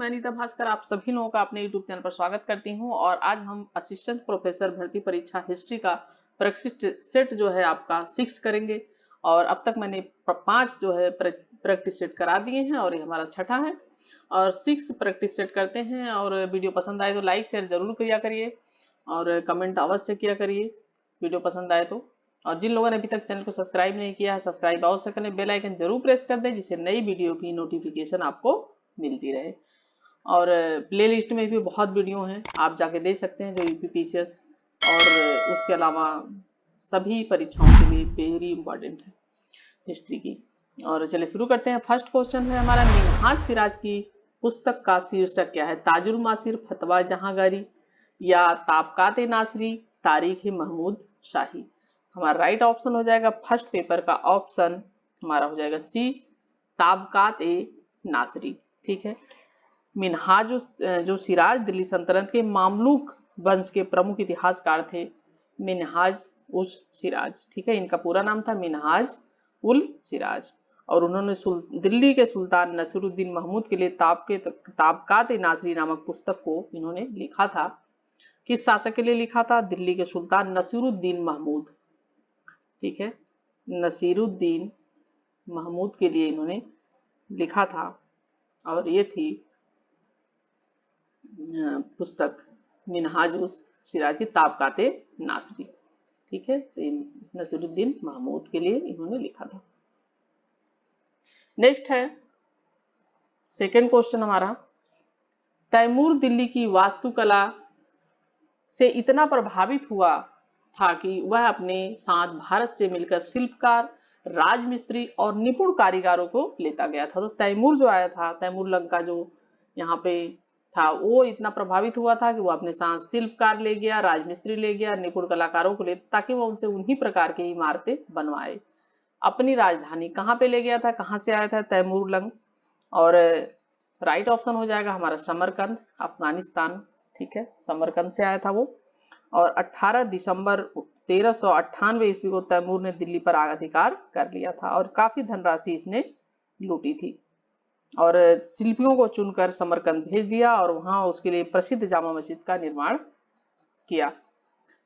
मैं अनीता भास्कर आप सभी लोगों का अपने YouTube चैनल पर स्वागत करती हूं और आज हम असिस्टेंट प्रोफेसर भर्ती परीक्षा हिस्ट्री का प्रैक्टिस सेट जो है आपका 6 करेंगे। और अब तक मैंने 5 जो है प्रैक्टिस सेट करा दिए हैं और ये हमारा छठा है और 6 प्रैक्टिस सेट करते हैं। और वीडियो पसंद आए तो लाइक शेयर जरूर किया करिए और कमेंट अवश्य किया करिए वीडियो पसंद आए तो। और जिन लोगों ने अभी तक चैनल को सब्सक्राइब नहीं किया है सब्सक्राइब अवश्य करें, बेल आइकन जरूर प्रेस कर दें जिससे नई वीडियो की नोटिफिकेशन आपको मिलती रहे। और प्ले लिस्ट में भी बहुत वीडियो हैं, आप जाके देख सकते हैं जो यूपीपीसीएस और उसके अलावा सभी परीक्षाओं के लिए वेरी इंपॉर्टेंट है हिस्ट्री की। और चलिए शुरू करते हैं। फर्स्ट क्वेश्चन है हमारा, मिन्हाज सिराज की पुस्तक का शीर्षक क्या है? ताजुल मासिर, फतवा जहांगीरी या ताबकात नासरी, तारीख महमूद शाही। हमारा राइट ऑप्शन हो जाएगा फर्स्ट पेपर का ऑप्शन हमारा हो जाएगा सी, ताबकात नासरी। ठीक है। मिन्हाज जो सिराज दिल्ली सल्तनत के मामलूक वंश के प्रमुख इतिहासकार थे, मिन्हाज उस सिराज। ठीक है, इनका पूरा नाम था मिन्हाज उल सिराज और उन्होंने दिल्ली के सुल्तान नसीरुद्दीन महमूद के लिए ताबकात नासरी नामक पुस्तक को इन्होंने लिखा था। किस शासक के लिए लिखा था? दिल्ली के सुल्तान नसीरुद्दीन महमूद। ठीक है, नसीरुद्दीन महमूद के लिए इन्होंने लिखा था और ये थी पुस्तक मिन्हाज उस सिराज की ताबकाते नासरी। ठीक है, तो नसीरुद्दीन महमूद के लिए इन्होंने लिखा था। नेक्स्ट है सेकंड क्वेश्चन हमारा, तैमूर दिल्ली की वास्तुकला से इतना प्रभावित हुआ था कि वह अपने साथ भारत से मिलकर शिल्पकार, राजमिस्त्री और निपुण कारीगरों को लेता गया था। तो तैमूर जो आया था, तैमूर लंका जो यहाँ पे था, वो इतना प्रभावित हुआ था कि वो अपने साथ शिल्पकार ले गया, राजमिस्त्री ले गया, निपुण कलाकारों को ले, ताकि वो उनसे उन्हीं प्रकार की इमारतें बनवाए। अपनी राजधानी कहाँ पे ले गया था? कहाँ से आया था तैमूर लंग? और राइट ऑप्शन हो जाएगा हमारा समरकंद, अफगानिस्तान। ठीक है, समरकंद से आया था वो। और 18 दिसंबर 1398 ईस्वी को तैमूर ने दिल्ली पर अधिकार कर लिया था और काफी धनराशि इसने लूटी थी और शिल्पियों को चुनकर समरकंद भेज दिया और वहां उसके लिए प्रसिद्ध जामा मस्जिद का निर्माण किया।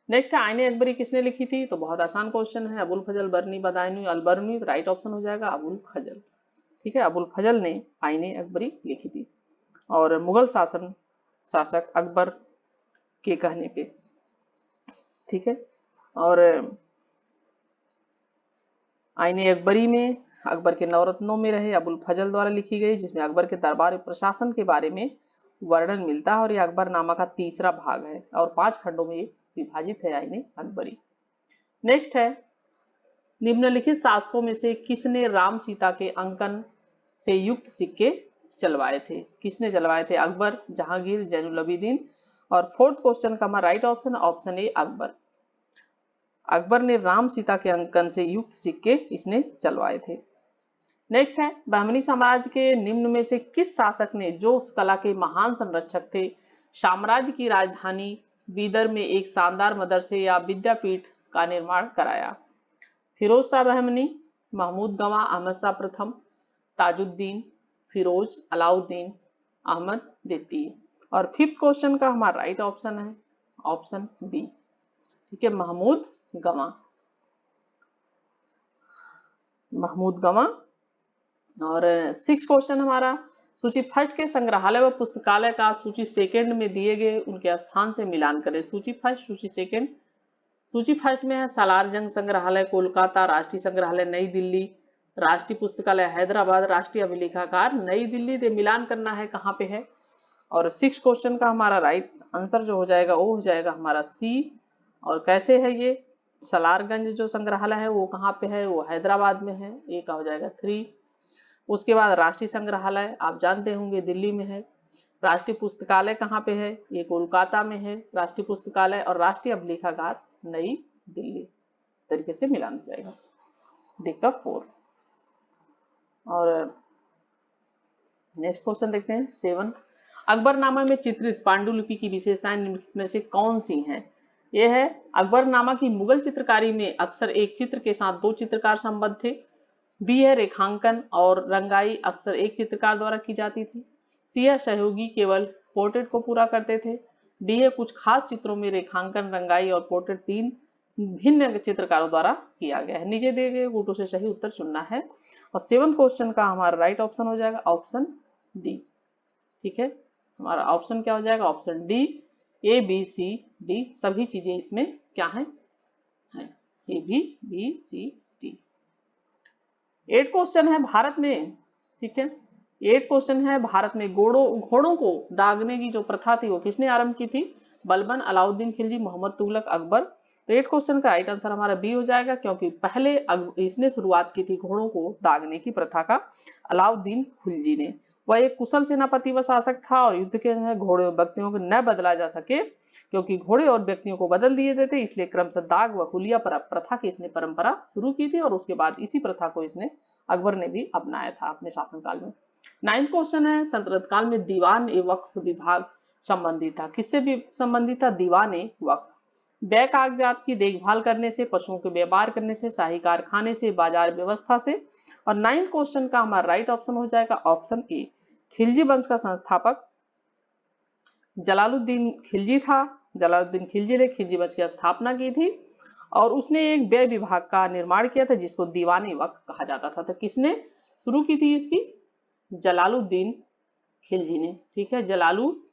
नेक्स्ट है, आईने अकबरी किसने लिखी थी? तो बहुत आसान क्वेश्चन है, अबुल फजल बरनी बदायूनी अल बरनी। राइट ऑप्शन हो जाएगा अबुल फजल। ठीक है, अबुल फजल ने आईने अकबरी लिखी थी और मुगल शासक अकबर के कहने पे। ठीक है, और आईने अकबरी में अकबर के नवरत्नों में रहे अबुल फजल द्वारा लिखी गई, जिसमें अकबर के दरबार प्रशासन के बारे में वर्णन मिलता है और यह अकबरनामा का तीसरा भाग है और 5 खंडों में विभाजित है आईने अकबरी। नेक्स्ट है, निम्नलिखित शासकों में से किसने राम सीता के अंकन से युक्त सिक्के चलवाए थे? किसने चलवाए थे? अकबर, जहांगीर, जैनुल अबीदीन। और फोर्थ क्वेश्चन का हमारा right option A Akbar. Akbar ने राम सीता के अंकन से युक्त सिक्के इसने चलवाए थे। नेक्स्ट है, बहमनी साम्राज्य के निम्न में से किस शासक ने, जो उस कला के महान संरक्षक थे, साम्राज्य की राजधानी बीदर में एक शानदार मदरसे या विद्यापीठ का निर्माण कराया? फिरोज शाह बहमनी, महमूद गवाह, अहमद शाह प्रथम, ताजुद्दीन, फिरोज, अलाउद्दीन, अहमद द्वितीय। और फिफ्थ क्वेश्चन का हमारा राइट ऑप्शन है ऑप्शन बी। ठीक है, महमूद गवाह, महमूद गवाह। और 6 क्वेश्चन हमारा, सूची फर्स्ट के संग्रहालय व पुस्तकालय का सूची सेकंड में दिए गए उनके स्थान से मिलान करें। सूची फर्स्ट, सूची सेकंड। सूची फर्स्ट में है सालारजंग संग्रहालय कोलकाता, राष्ट्रीय संग्रहालय नई दिल्ली, राष्ट्रीय पुस्तकालय हैदराबाद, राष्ट्रीय अभिलेखागार नई दिल्ली। दे मिलान करना है कहाँ पे है। और 6 क्वेश्चन का हमारा राइट आंसर जो हो जाएगा वो हो जाएगा हमारा सी। और कैसे है ये? सलारगंज जो संग्रहालय है वो कहाँ पे है? वो हैदराबाद में है, ए का हो जाएगा 3। उसके बाद राष्ट्रीय संग्रहालय आप जानते होंगे दिल्ली में है। राष्ट्रीय पुस्तकालय कहाँ पे है? ये कोलकाता में है राष्ट्रीय पुस्तकालय। और राष्ट्रीय अभिलेखागार नई दिल्ली। तरीके से मिलान हो जाएगा, डी का 4। और नेक्स्ट क्वेश्चन देखते हैं 7। अकबरनामा में चित्रित पांडुलिपि की विशेषताएं निम्नलिखित में से कौन सी हैं? यह है, अकबरनामा की मुगल चित्रकारी में अक्सर एक चित्र के साथ 2 चित्रकार संबद्ध थे। बी है, रेखांकन और रंगाई अक्सर एक चित्रकार द्वारा की जाती थी। सी है सहयोगी केवल पोर्ट्रेट को पूरा करते थे। डी है कुछ खास चित्रों में रेखांकन, रंगाई और पोर्ट्रेट तीन भिन्न चित्रकारों द्वारा किया गया है। नीचे दिए गए गुटों से सही उत्तर चुनना है और 7th क्वेश्चन का हमारा राइट ऑप्शन हो जाएगा ऑप्शन डी। ठीक है, हमारा ऑप्शन क्या हो जाएगा, option D. A B C D सभी चीजें इसमें क्या है, A B C D. 8 question है भारत में, ठीक है, 8 क्वेश्चन है भारत में घोड़ों को दागने की जो प्रथा थी वो किसने आरंभ की थी, बलबन, अलाउद्दीन खिलजी, मोहम्मद तुगलक, अकबर। तो 8 क्वेश्चन का राइट आंसर हमारा बी हो जाएगा, क्योंकि पहले इसने शुरुआत की थी घोड़ों को दागने की प्रथा का अलाउद्दीन खिलजी ने। वह एक कुशल सेनापति व शासक था और युद्ध के घोड़े और व्यक्तियों को न बदला जा सके क्योंकि घोड़े और व्यक्तियों को बदल दिए गए थे, इसलिए क्रमशः दाग व हुलिया प्रथा की इसने परंपरा शुरू की थी और उसके बाद इसी प्रथा को इसने अकबर ने भी अपनाया था अपने शासनकाल में। 9th क्वेश्चन है सल्तनत काल में दीवान ए वक्फ विभाग संबंधित था, किससे भी संबंधित था, दीवान ए वक्फ। व्यय कागजात की देखभाल करने से, पशुओं के व्यापार करने से, शाही कारखाने से, बाजार व्यवस्था से। और 9th क्वेश्चन का हमारा राइट ऑप्शन हो जाएगा ऑप्शन ए। खिलजी वंश का संस्थापक जलालुद्दीन खिलजी था। जलालुद्दीन खिलजी ने खिलजी वंश की स्थापना की थी और उसने एक व्यय विभाग का निर्माण किया था जिसको दीवान ए वक्फ कहा जाता था। तो किसने शुरू की थी इसकी, जलालुद्दीन खिलजी ने। ठीक है, जलालुद्दीन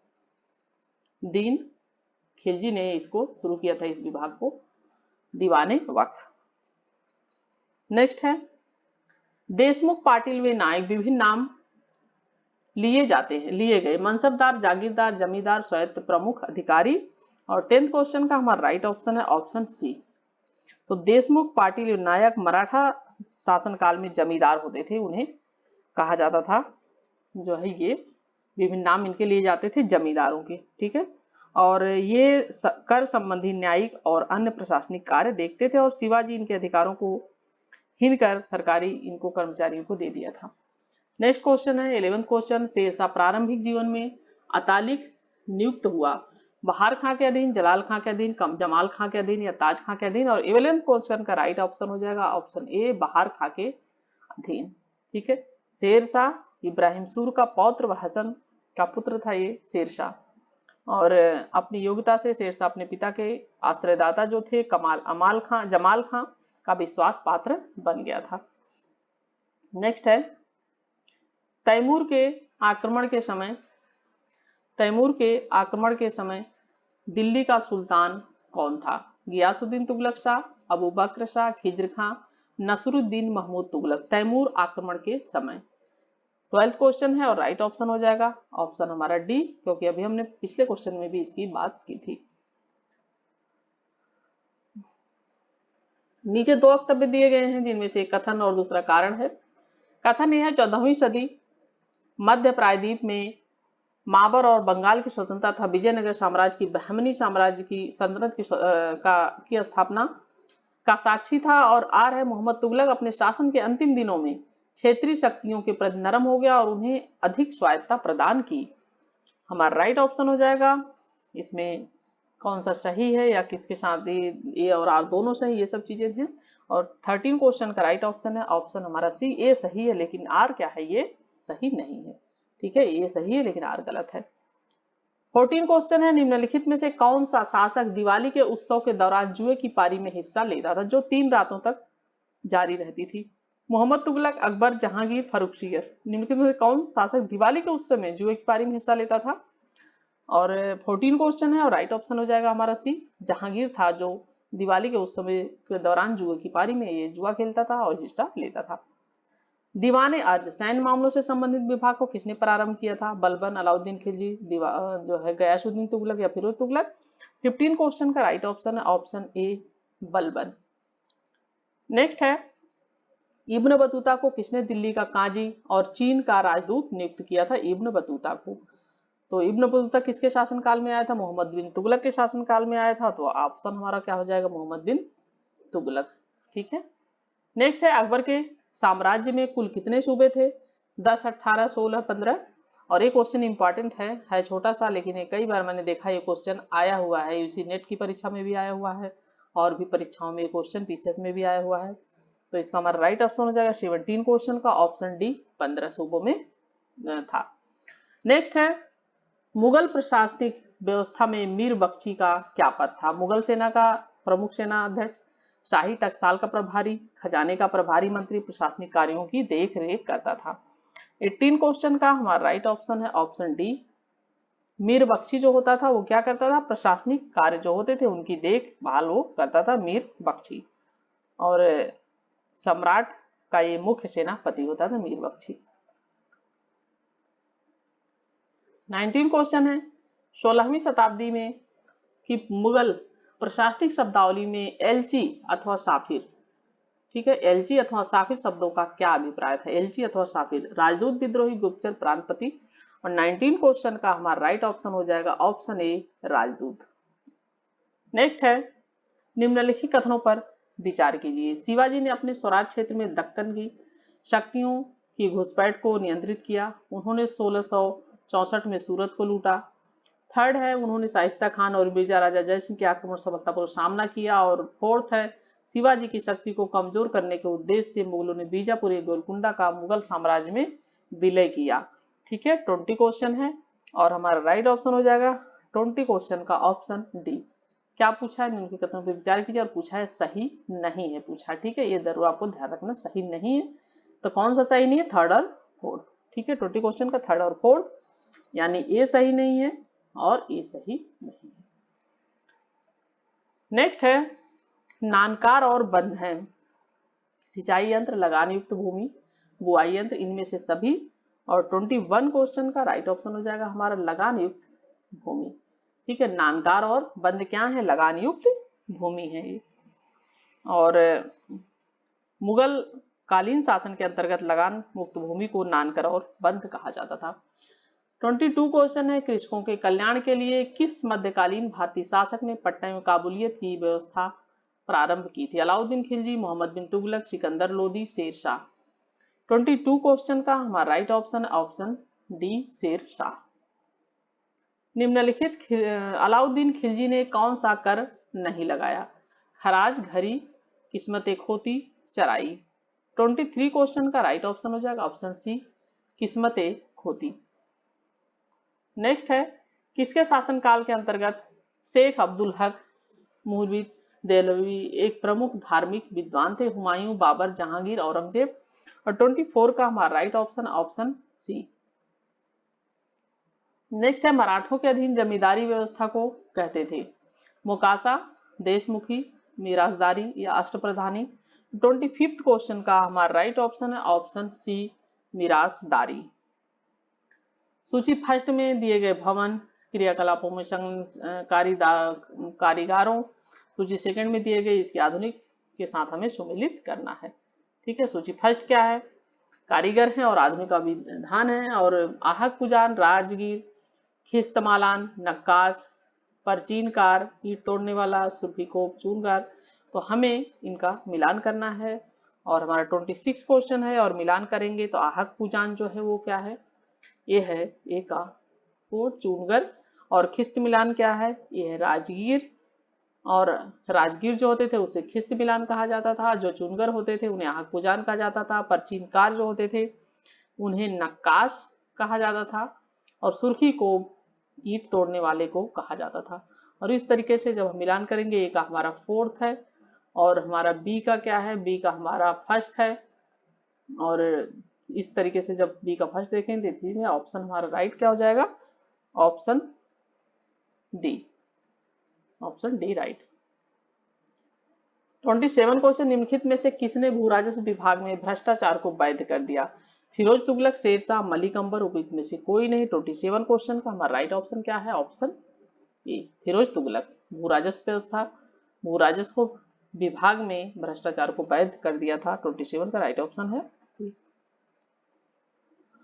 खिलजी ने इसको शुरू किया था, इस विभाग को, दीवान ए वक्फ। नेक्स्ट है देशमुख पाटिल व नायक विभिन्न नाम लिए गए, मनसबदार, जागीरदार, जमींदार, स्वायत्त, प्रमुख, अधिकारी। और 10th क्वेश्चन का हमारा राइट ऑप्शन है ऑप्शन सी। तो देशमुख पाटिल नायक मराठा शासनकाल में जमींदार होते थे, उन्हें कहा जाता था, जो है ये विभिन्न नाम इनके लिए जाते थे जमींदारों के। ठीक है, और ये कर संबंधी न्यायिक और अन्य प्रशासनिक कार्य देखते थे और शिवाजी इनके अधिकारों को हिन कर सरकारी इनको कर्मचारियों को दे दिया था। नेक्स्ट क्वेश्चन है 11th क्वेश्चन, शेरशाह प्रारंभिक जीवन में अतालिक नियुक्त हुआ, बहार खां के अधीन, जलाल खां के अधीन, जमाल खां के अधीन या ताज खां के अधीन। और 11th क्वेश्चन का राइट ऑप्शन हो जाएगा ऑप्शन ए, बहार खां के अधीन। ठीक है, शेरशाह इब्राहिम सूर का पौत्र व हसन का पुत्र था ये शेरशाह, और अपनी योग्यता से शेरशाह अपने पिता के आश्रयदाता जो थे जमाल खां का विश्वास पात्र बन गया था। नेक्स्ट है तैमूर के आक्रमण के समय दिल्ली का सुल्तान कौन था, गियासुद्दीन तुगलक शाह, अबू बकर शाह, खिज्र खां, नसरुद्दीन महमूद तुगलक। तैमूर आक्रमण के समय 12th क्वेश्चन है और राइट ऑप्शन हो जाएगा ऑप्शन हमारा डी, क्योंकि अभी हमने पिछले क्वेश्चन में भी इसकी बात की थी। नीचे 2 वक्तव्य दिए गए हैं जिनमें से एक कथन और दूसरा कारण है। कथन यह है 14वीं सदी मध्य प्रायद्वीप में माबर और बंगाल की स्वतंत्रता था, विजयनगर साम्राज्य की बहमनी साम्राज्य की सल्तनत की स्थापना का साक्षी था और मोहम्मद तुगलक अपने शासन के अंतिम दिनों में क्षेत्रीय शक्तियों के प्रति नरम हो गया और उन्हें अधिक स्वायत्तता प्रदान की। हमारा राइट ऑप्शन हो जाएगा, इसमें कौन सा सही है या किसके साथ ए और आर दोनों सही, ये सब चीजें हैं। और 13 क्वेश्चन का राइट ऑप्शन है ऑप्शन हमारा सी, ए सही है लेकिन आर क्या है, ये सही नहीं है। ठीक है, ये सही है लेकिन आर गलत है। 14 क्वेश्चन है निम्नलिखित में से कौन सा शासक दिवाली के उत्सव के दौरान जुए की पारी में हिस्सा लेता था जो 3 रातों तक जारी रहती थी, मोहम्मद तुगलक, अकबर, जहांगीर, फर्रुखसियर। निम्नलिखित में से कौन शासक दिवाली के उत्सव में जुए की पारी में हिस्सा लेता था। और 14 क्वेश्चन है और राइट ऑप्शन हो जाएगा हमारा सी, जहांगीर था जो दिवाली के उत्सव के दौरान जुए की पारी में ये जुआ खेलता था और हिस्सा लेता था। दीवाने अर्ज सैन्य मामलों से संबंधित विभाग को किसने प्रारंभ किया था, बलबन, अलाउद्दीन खिलजी, जो है गयासुद्दीन तुगलक या फिरोज तुगलक। 15 क्वेश्चन का राइट ऑप्शन है ऑप्शन ए, बलबन। नेक्स्ट है इब्न बतूता को किसने दिल्ली का काजी और चीन का राजदूत नियुक्त किया था, इब्न बतूता को। तो इब्न बतूता किसके शासनकाल में आया था, मोहम्मद बिन तुगलक के शासनकाल में आया था। तो ऑप्शन हमारा क्या हो जाएगा, मोहम्मद बिन तुगलक। ठीक है, नेक्स्ट है अकबर के साम्राज्य में कुल कितने सूबे थे, 10, 18, 16, 15। और ये क्वेश्चन इंपॉर्टेंट है छोटा सा, लेकिन कई बार मैंने देखा ये क्वेश्चन आया हुआ है, यूसी नेट की परीक्षा में भी आया हुआ है और भी परीक्षाओं में क्वेश्चन पीसीएस में भी आया हुआ है। तो इसका हमारा राइट ऑप्शन हो जाएगा 17 क्वेश्चन का ऑप्शन डी, 15 सूबों में था। नेक्स्ट है मुगल प्रशासनिक व्यवस्था में मीर बख्शी का क्या पद था? मुगल सेना का प्रमुख सेना अध्यक्ष, शाही टकसाल का प्रभारी, खजाने का प्रभारी मंत्री, प्रशासनिक कार्यों की देख रेख करता था। 18 क्वेश्चन का हमारा राइट ऑप्शन है ऑप्शन डी। मीर बख्शी जो होता था वो क्या करता था? प्रशासनिक कार्य जो होते थे उनकी देखभाल वो करता था मीर बख्शी। और सम्राट का ये मुख्य सेनापति होता था मीर बख्शी। 19 क्वेश्चन है 16वीं शताब्दी में कि मुगल प्रशासनिक शब्दावली में एलची अथवा साफिर, ठीक है, एलची अथवा साफिर शब्दों का क्या अभिप्राय था? एलची अथवा साफिर, राजदूत, विद्रोही, गुप्तचर, प्रांतपति। और 19 क्वेश्चन का हमारा राइट ऑप्शन हो जाएगा ऑप्शन ए राजदूत। नेक्स्ट है निम्नलिखित कथनों पर विचार कीजिए। शिवाजी ने अपने स्वराज क्षेत्र में दक्कन की शक्तियों की घुसपैठ को नियंत्रित किया। उन्होंने 1664 में सूरत को लूटा। थर्ड है उन्होंने शाइस्ता खान और मिर्जा राजा जय सिंह के आक्रमण सफलतापूर्वक सामना किया। और फोर्थ है शिवाजी की शक्ति को कमजोर करने के उद्देश्य से मुगलों ने बीजापुर गोलकुंडा का मुगल साम्राज्य में विलय किया। ठीक है, 20 क्वेश्चन है और हमारा राइट ऑप्शन हो जाएगा 20 क्वेश्चन का ऑप्शन डी। क्या पूछा है? निम्नलिखित कथनों पर विचार कीजिए और पूछा है सही नहीं है पूछा। ठीक है, ये जरूर आपको ध्यान रखना, सही नहीं है। तो कौन सा सही नहीं है? थर्ड और फोर्थ। ठीक है, 20 क्वेश्चन का थर्ड और फोर्थ, यानी ए सही नहीं है और ए सही नहीं है। नेक्स्ट है नानकार और बंध है, सिंचाई यंत्र, लगान युक्त भूमि, बुआई यंत्र, इनमें से सभी। और 21 क्वेश्चन का राइट ऑप्शन हो जाएगा हमारा लगान युक्त भूमि। ठीक है, नानकार और बंध क्या है? लगान युक्त भूमि है ये। और मुगल कालीन शासन के अंतर्गत लगान मुक्त भूमि को नानकर और बंध कहा जाता था। 22 क्वेश्चन है कृषकों के कल्याण के लिए किस मध्यकालीन भारतीय शासक ने पट्टे में काबूलियत की व्यवस्था प्रारंभ की थी? अलाउद्दीन खिलजी, मोहम्मद बिन तुगलक, सिकंदर लोदी, शेर शाह। 22 क्वेश्चन का हमारा right option option D Sher Shah. निम्नलिखित अलाउद्दीन खिलजी ने कौन सा कर नहीं लगाया? खराज, घरी, किस्मत खोती, चराई। 23 क्वेश्चन का राइट ऑप्शन हो जाएगा ऑप्शन सी किस्मत खोती। नेक्स्ट है किसके शासनकाल के अंतर्गत शेख अब्दुल हक मुहम्मद देहलवी एक प्रमुख धार्मिक विद्वान थे? हुमायूं, बाबर, जहांगीर, औरंगजेब। और 24 का हमारा right option option C. Next है मराठों के अधीन जमींदारी व्यवस्था को कहते थे? मुकासा, देशमुखी, मिरासदारी या अष्टप्रधानी। 25 क्वेश्चन का हमारा राइट ऑप्शन है ऑप्शन सी मिरासदारी। सूची फर्स्ट में दिए गए भवन क्रियाकलापों में कारीगरों, सूची सेकंड में दिए गए इसके आधुनिक के साथ हमें सुमिलित करना है। ठीक है, सूची फर्स्ट क्या है? कारीगर है और आधुनिक का विधान है। और आहक पुजान, राजगीर, खिस्तमालान, नक्काश, परचीनकार, ईंट तोड़ने वाला, सुर्खीकोप, चूनगार। तो हमें इनका मिलान करना है। और हमारा 26 क्वेश्चन है और मिलान करेंगे तो आहक पुजान जो है वो क्या है? ये है ए का वो चूनगर। और खिस्त मिलान क्या है? ये है राजगीर। और राजगीर जो होते थे उसे खिस्त मिलान कहा जाता था, जो चुनगर होते थे उन्हें आहक पुजान कहा जाता था, परचीनकार जो होते थे उन्हें नक्काश कहा जाता था, और सुर्खी को ईंट तोड़ने वाले को कहा जाता था। और इस तरीके से जब हम मिलान करेंगे, ए का हमारा फोर्थ है और हमारा बी का क्या है? बी का हमारा फर्स्ट है। और इस तरीके से जब बी का फर्स्ट देखेंगे तो इसमें ऑप्शन हमारा राइट क्या हो जाएगा? Option D, option D right. 27 question निम्नलिखित में से किसने भू राजस्व विभाग में भ्रष्टाचार को वैध कर दिया? फिरोज तुगलक, शेरशाह, मलिक अंबर, उपयुक्त में से कोई नहीं। 27 क्वेश्चन का हमारा राइट ऑप्शन क्या है? Option A Firoz Tughlaq. भू राजस्व व्यवस्था, भू राजस्व विभाग में भ्रष्टाचार को वैध कर दिया था। 27 का राइट ऑप्शन है।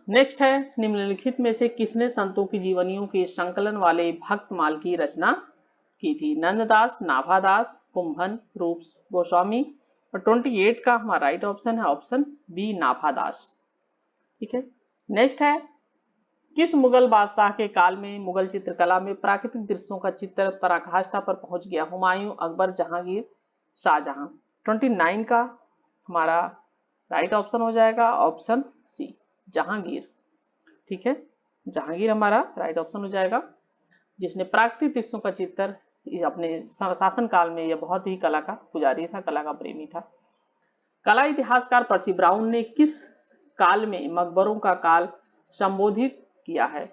नेक्स्ट है निम्नलिखित में से किसने संतों की जीवनियों के संकलन वाले भक्तमाल की रचना की थी? नंददास, नाभादास, कुंभन, रूप गोस्वामी। और 28 का हमारा राइट ऑप्शन है ऑप्शन बी नाभादास। ठीक है, नेक्स्ट है किस मुगल बादशाह के काल में मुगल चित्रकला में प्राकृतिक दृश्यों का चित्र पराकाष्ठा पर पहुंच गया? हुमायूं, अकबर, जहांगीर, शाहजहां। 29 का हमारा राइट ऑप्शन हो जाएगा ऑप्शन सी जहांगीर। ठीक है, जहांगीर हमारा राइट ऑप्शन हो जाएगा, जिसने प्राकृतिक दृश्यों का चित्र अपने शासन काल में, यह बहुत ही कला का पुजारी था, कला का प्रेमी था। कला इतिहासकार पर्सी ब्राउन ने किस काल में मकबरों का काल संबोधित किया है?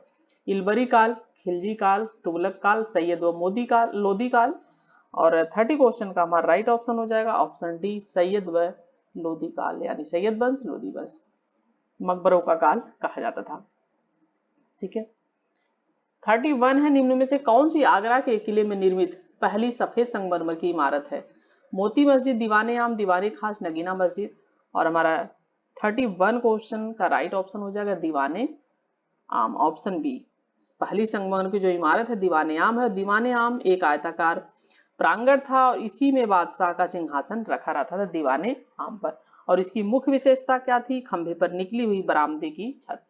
इलबरी काल, खिलजी काल, तुगलक काल, सैयद व मोदी काल, लोदी काल। और 30 क्वेश्चन का हमारा राइट ऑप्शन हो जाएगा ऑप्शन डी, सैयद व लोदी काल, यानी सैयद वंश, लोदी वंश मकबरों का काल कहा जाता था। ठीक है। 31 है, निम्न में से कौन सी आगरा के किले में निर्मित पहली सफेद संगमरमर की इमारत है? मोती मस्जिद, दीवाने आम, दीवाने खास, नगीना मस्जिद। और हमारा 31 क्वेश्चन का राइट ऑप्शन हो जाएगा दीवाने आम, ऑप्शन बी। पहली संगमरमर की जो इमारत है दीवाने आम है। दीवाने आम एक आयताकार प्रांगण था और इसी में बादशाह का सिंहासन रखा रहता था दीवाने आम पर। और इसकी मुख्य विशेषता क्या थी? खंभे पर निकली हुई बरामदे की छत।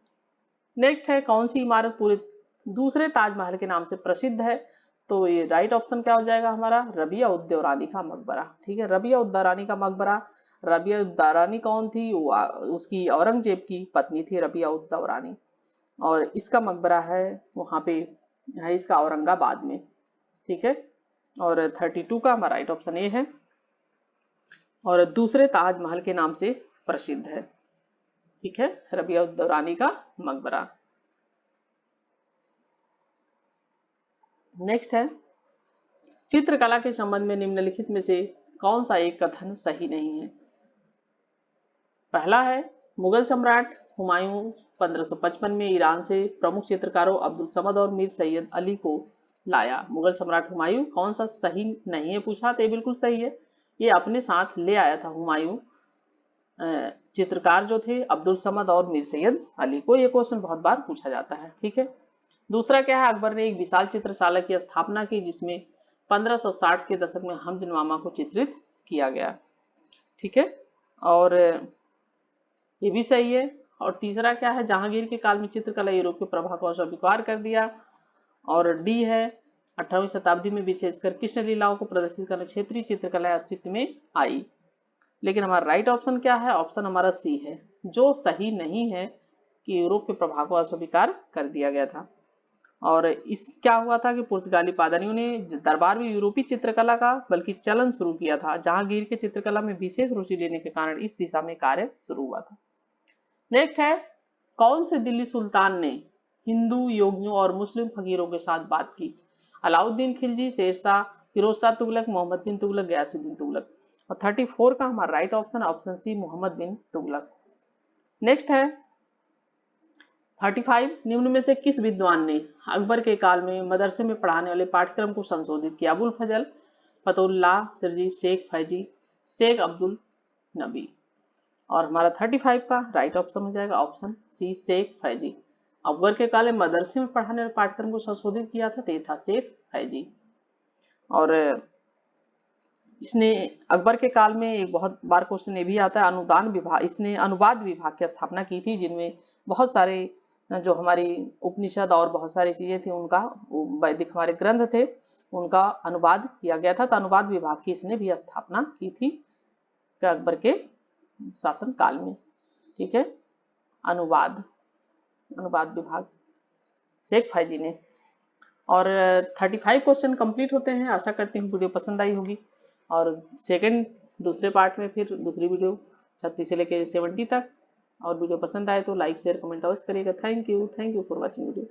नेक्स्ट है, कौन सी इमारत पूरे दूसरे ताजमहल के नाम से प्रसिद्ध है? तो ये राइट ऑप्शन क्या हो जाएगा हमारा? रबिया उद दौरानी का मकबरा। ठीक है, रबिया उद दौरानी का मकबरा। रबिया उद दौरानी कौन थी? उसकी औरंगजेब की पत्नी थी रबिया उद दौरानी, और इसका मकबरा है वहां पे है इसका औरंगाबाद में। ठीक है, और 32 का हमारा राइट ऑप्शन ए है, और दूसरे ताजमहल के नाम से प्रसिद्ध है। ठीक है, रबिया उद दौरानी का मकबरा। नेक्स्ट है, चित्रकला के संबंध में निम्नलिखित में से कौन सा एक कथन सही नहीं है? पहला है, मुगल सम्राट हुमायूं 1555 में ईरान से प्रमुख चित्रकारों अब्दुल समद और मीर सैयद अली को लाया। मुगल सम्राट हुमायूं कौन सा सही नहीं है पूछा, तो ये बिल्कुल सही है। ये अपने साथ ले आया था हुमायूं चित्रकार जो थे अब्दुल समद और मीर सैयद अली को। ये क्वेश्चन बहुत बार पूछा जाता है। ठीक है। दूसरा क्या है, अकबर ने एक विशाल चित्रशाला की स्थापना की जिसमें 1560 के दशक में हमजनवामा को चित्रित किया गया। ठीक है, और ये भी सही है। और तीसरा क्या है, जहांगीर के काल में चित्रकला यूरोप के प्रभाव को अस्वीकार कर दिया। और डी है, 18वीं शताब्दी में विशेषकर कृष्ण लीलाओं को प्रदर्शित करने क्षेत्रीय चित्रकला अस्तित्व में आई। लेकिन हमारा राइट ऑप्शन क्या है? ऑप्शन हमारा सी है, जो सही नहीं है कि यूरोप के प्रभाव को अस्वीकार कर दिया गया था। और इस क्या हुआ था कि पुर्तगाली पादरियों ने दरबार में यूरोपीय चित्रकला का बल्कि चलन शुरू किया था। जहांगीर के चित्रकला में विशेष रुचि लेने के कारण इस दिशा में कार्य शुरू हुआ था। नेक्स्ट है, कौन से दिल्ली सुल्तान ने हिंदू योगियों और मुस्लिम फकीरों के साथ बात की? अलाउद्दीन खिलजी, शेरशाह, फिरोज शाह तुगलक, मोहम्मद बिन तुगलक, गयासुद्दीन तुगलक। और 34 का हमारा right option option C, Mohammad bin Tughlaq. Next है 35, निम्न में से किस विद्वान ने अकबर के काल में मदरसे में पढ़ाने वाले पाठ्यक्रम को संशोधित किया? अबुल फजल, फतहुल्लाह सिरजी, शेख फैजी, शेख अब्दुल नबी। और हमारा 35 का राइट ऑप्शन हो जाएगा ऑप्शन सी, शेख फैजी। अकबर के काल में मदरसे में पढ़ाने वाले पाठ्यक्रम को संशोधित किया था, तो ये था शेख फैजी। और इसने अकबर के काल में एक बहुत बार क्वेश्चन ये भी आता है, अनुदान विभाग, इसने अनुवाद विभाग की स्थापना की थी जिनमें बहुत सारे जो हमारी उपनिषद और बहुत सारी चीजें थी उनका, वैदिक हमारे ग्रंथ थे उनका अनुवाद किया गया था। तो अनुवाद विभाग की इसने भी स्थापना की थी अकबर के शासन काल में। ठीक है, अनुवाद विभाग शेख फैजी ने। और 35 क्वेश्चन कंप्लीट होते हैं। आशा करती हूँ वीडियो पसंद आई होगी। और दूसरे पार्ट में फिर दूसरी वीडियो 36 से लेकर 70 तक। और वीडियो पसंद आए तो लाइक शेयर कमेंट अवश्य करिएगा। Thank you for watching video.